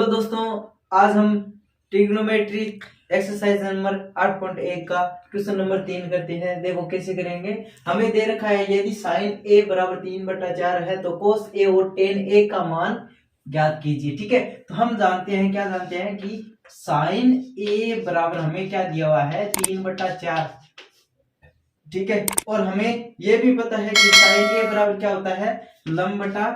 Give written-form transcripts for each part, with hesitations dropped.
दोस्तों, आज हम ट्रिग्नोमेट्री एक्सरसाइज नंबर 8.1 का क्वेश्चन नंबर 3 करते हैं। देखो कैसे करेंगे। हमें दे रखा है यदि साइन a बराबर 3/4 है तो कोस a और टेन a का मान ज्ञात कीजिए। ठीक है, तो हम जानते हैं, क्या जानते हैं कि साइन a बराबर हमें क्या दिया हुआ है 3/4। ठीक है, और हमें यह भी पता है कि साइन a बराबर क्या होता है, लंब बटा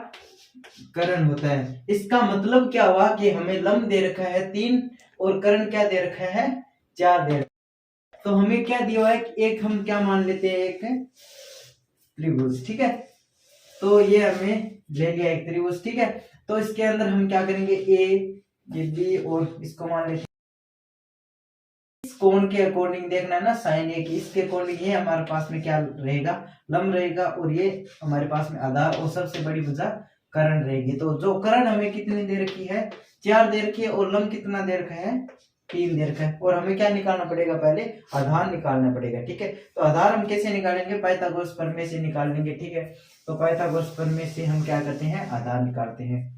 करण होता है। इसका मतलब क्या हुआ कि हमें लंब दे रखा है 3 और करण क्या दे रखा है 4 दे रखा है। तो हमें क्या दिया हुआ है कि एक हम क्या मान लेते हैं, एक त्रिभुज। ठीक है, तो ये हमें ले लिया एक त्रिभुज। ठीक है, तो इसके अंदर हम क्या करेंगे, ए ये बी और इसको मान लेते हैं। इस कोण के अकॉर्डिंग देखना है ना, साइन ए की, इसके अकॉर्डिंग ये हमारे पास में क्या रहेगा, लंब रहेगा, और ये हमारे पास में आधार और सबसे बड़ी भुजा करण रहेगी। तो जो करण हमें कितनी दे रखी है 4 दे रखी है, और लंब कितना दे रखा है 3 दे रखा है। और हमें क्या निकालना पड़ेगा, पहले आधार निकालना पड़ेगा। ठीक है, तो आधार हम कैसे निकालेंगे, पाइथागोरस प्रमेय से निकाल लेंगे। ठीक है, तो पाइथागोरस प्रमेय से हम क्या करते हैं, आधार निकालते हैं।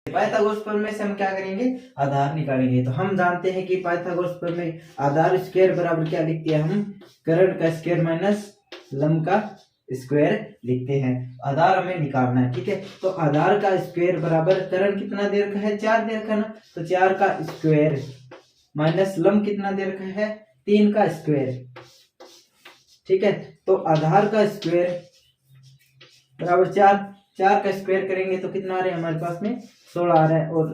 पाइथागोरस प्रमेय से हम क्या करेंगे, आधार निकालेंगे। तो हम जानते हैं कि पाइथागोरस प्रमेय आधार स्क्वायर बराबर क्या लिखते हैं, हम करण का स्क्वायर माइनस लंब का स्क्वायर लिखते हैं। आधार हमें निकालना है। ठीक है, तो आधार का स्क्वायर बराबर करण कितना दे रखा है 4 दे रखा है ना, तो 4 का स्क्वायर माइनस लंब कितना दे रखा है 3 का स्क्वायर। ठीक है, तो आधार का स्क्वायर बराबर 4 का स्क्वायर करेंगे तो कितना आ रहा है हमारे पास में 16 आ रहा है, और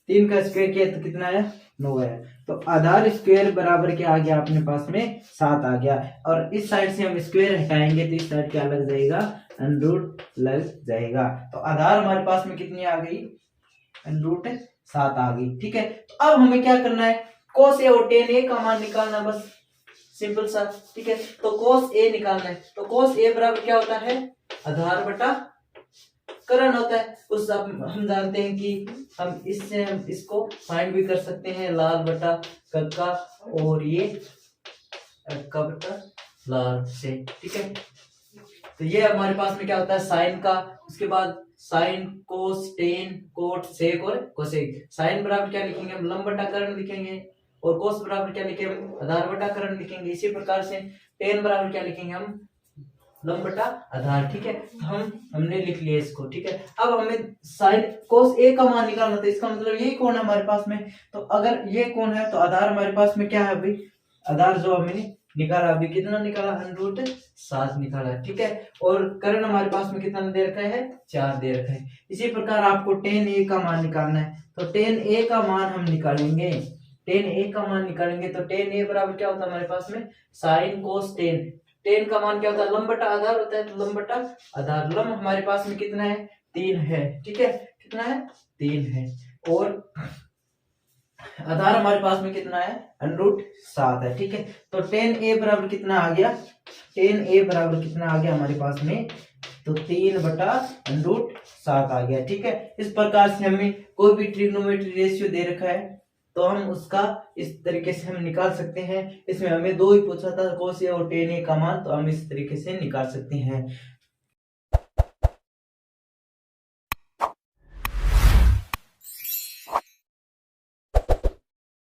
3 का स्क्वायर किया तो कितना आया 9 आया। तो आधार स्क्वायर बराबर क्या आ गया अपने पास में 7 आ गया। और इस साइड से हम स्क्वायर हटाएंगे तो इस साइड क्या लग जाएगा, √ लग जाएगा। तो आधार हमारे पास में कितनी आ गई, √ 7 आ गई। ठीक है, तो अब हमें क्या करना है, कोस ए और टेन ए का मान निकालना, बस सिंपल सा। ठीक है, तो कोस ए निकालना है। तो कोस ए बराबर क्या होता है, आधार बटा करण होता है। उस हम जानते हैं कि हम इससे हम इसको फाइंड भी कर सकते हैं, लाल बटा कक्का और ये अक्का बटा लाल से। ठीक है, तो ये हमारे पास में क्या होता है साइन का, उसके बाद sine cos tan cot sec और कोसेक। साइन बराबर क्या लिखेंगे हम, लंब बटा करण लिखेंगे, और कोस बराबर क्या लिखेंगे हम, आधार बटा करण लिखेंगे। इसी प्रकार से टेन बराबर क्या लिखेंगे हम, लंब बटा आधार। ठीक है, तो हमने लिख लिया इसको। ठीक है, अब हमें साइन कोस ए का मान निकालना था। इसका मतलब यही कोण है हमारे पास में, तो अगर ये कोण है तो आधार हमारे पास में क्या है, अभी आधार जो हमने निकाला अभी कितना निकाला, √ 7 निकाला। ठीक है, और करण हमारे पास में कितना दे रखा है 4 दे रखा है। इसी प्रकार आपको टेन ए का मान निकालना है, तो टेन ए का मान हम निकालेंगे। टेन ए का मान निकालेंगे तो टेन ए बराबर क्या होता है हमारे पास में, साइन कोस टेन। टेन का मान क्या होता है, लंब बटा आधार होता है, तो लंब बटा आधार। लंब हमारे पास में कितना है 3 है। ठीक है, कितना है 3 है, और आधार हमारे पास में कितना है, √ 7 है। ठीक है, तो टेन ए बराबर कितना आ गया, टेन ए बराबर कितना आ गया हमारे पास में, तो 3 बटा √ 7 आ गया। ठीक है, इस प्रकार से हमें कोई भी ट्रिग्नोमेट्री रेशियो दे रखा है तो हम उसका इस तरीके से हम निकाल सकते हैं। इसमें हमें 2 ही पूछा था, कोस ए और टेन ए का मान, तो हम इस तरीके से निकाल सकते हैं।